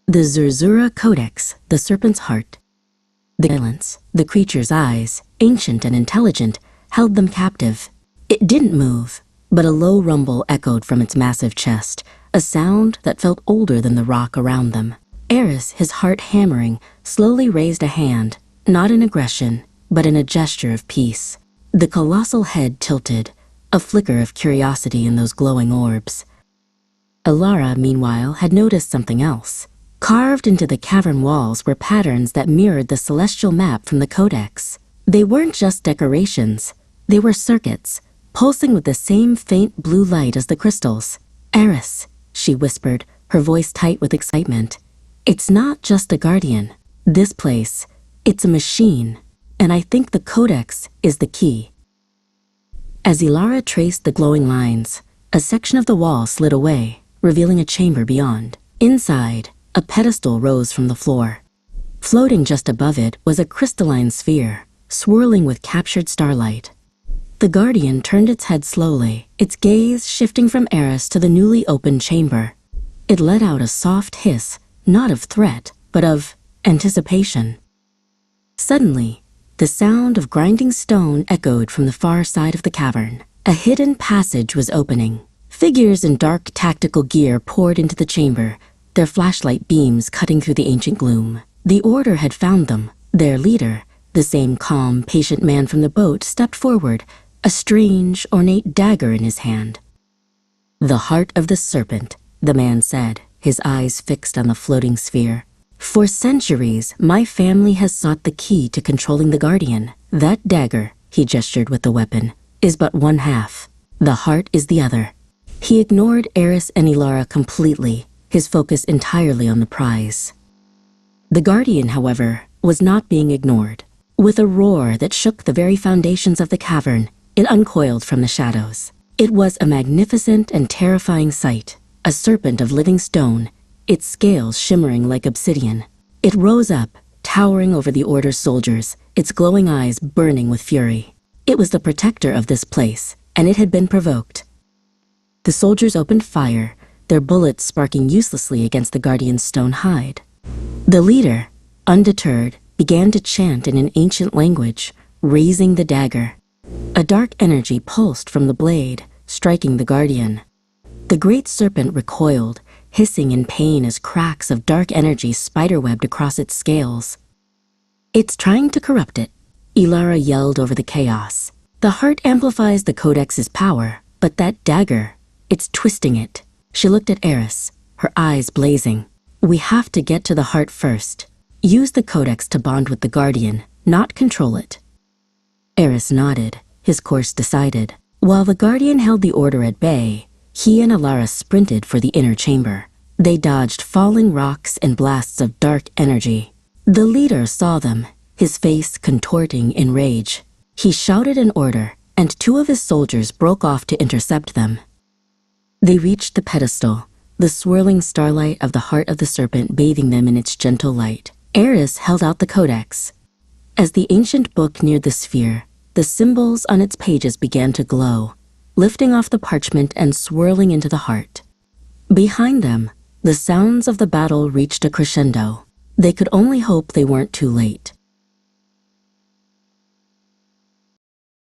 The Zerzura Codex, the serpent's heart. The silence, the creature's eyes, ancient and intelligent, held them captive. It didn't move, but a low rumble echoed from its massive chest, a sound that felt older than the rock around them. Eris, his heart hammering, slowly raised a hand, not in aggression, but in a gesture of peace. The colossal head tilted, a flicker of curiosity in those glowing orbs. Ilara, meanwhile, had noticed something else. Carved into the cavern walls were patterns that mirrored the celestial map from the Codex. They weren't just decorations, they were circuits, pulsing with the same faint blue light as the crystals. "Eris," she whispered, her voice tight with excitement. "It's not just a guardian. This place, it's a machine, and I think the Codex is the key." As Ilara traced the glowing lines, a section of the wall slid away, revealing a chamber beyond. Inside, a pedestal rose from the floor. Floating just above it was a crystalline sphere, swirling with captured starlight. The guardian turned its head slowly, its gaze shifting from Eris to the newly opened chamber. It let out a soft hiss, not of threat, but of anticipation. Suddenly, the sound of grinding stone echoed from the far side of the cavern. A hidden passage was opening. Figures in dark tactical gear poured into the chamber, their flashlight beams cutting through the ancient gloom. The Order had found them. Their leader, the same calm, patient man from the boat, stepped forward, a strange, ornate dagger in his hand. "The heart of the serpent," the man said, his eyes fixed on the floating sphere. "For centuries, my family has sought the key to controlling the Guardian. That dagger," he gestured with the weapon, "is but one half. The heart is the other." He ignored Eris and Ilara completely, his focus entirely on the prize. The Guardian, however, was not being ignored. With a roar that shook the very foundations of the cavern, it uncoiled from the shadows. It was a magnificent and terrifying sight, a serpent of living stone, its scales shimmering like obsidian. It rose up, towering over the Order's soldiers, its glowing eyes burning with fury. It was the protector of this place, and it had been provoked. The soldiers opened fire, their bullets sparking uselessly against the Guardian's stone hide. The leader, undeterred, began to chant in an ancient language, raising the dagger. A dark energy pulsed from the blade, striking the Guardian. The great serpent recoiled, hissing in pain as cracks of dark energy spiderwebbed across its scales. "It's trying to corrupt it," Ilara yelled over the chaos. "The heart amplifies the Codex's power, but that dagger, it's twisting it." She looked at Eris, her eyes blazing. "We have to get to the heart first. Use the Codex to bond with the Guardian, not control it." Eris nodded, his course decided. While the Guardian held the Order at bay, he and Ilara sprinted for the inner chamber. They dodged falling rocks and blasts of dark energy. The leader saw them, his face contorting in rage. He shouted an order, and two of his soldiers broke off to intercept them. They reached the pedestal, the swirling starlight of the heart of the serpent bathing them in its gentle light. Eris held out the Codex. As the ancient book neared the sphere, the symbols on its pages began to glow, lifting off the parchment and swirling into the heart. Behind them, the sounds of the battle reached a crescendo. They could only hope they weren't too late.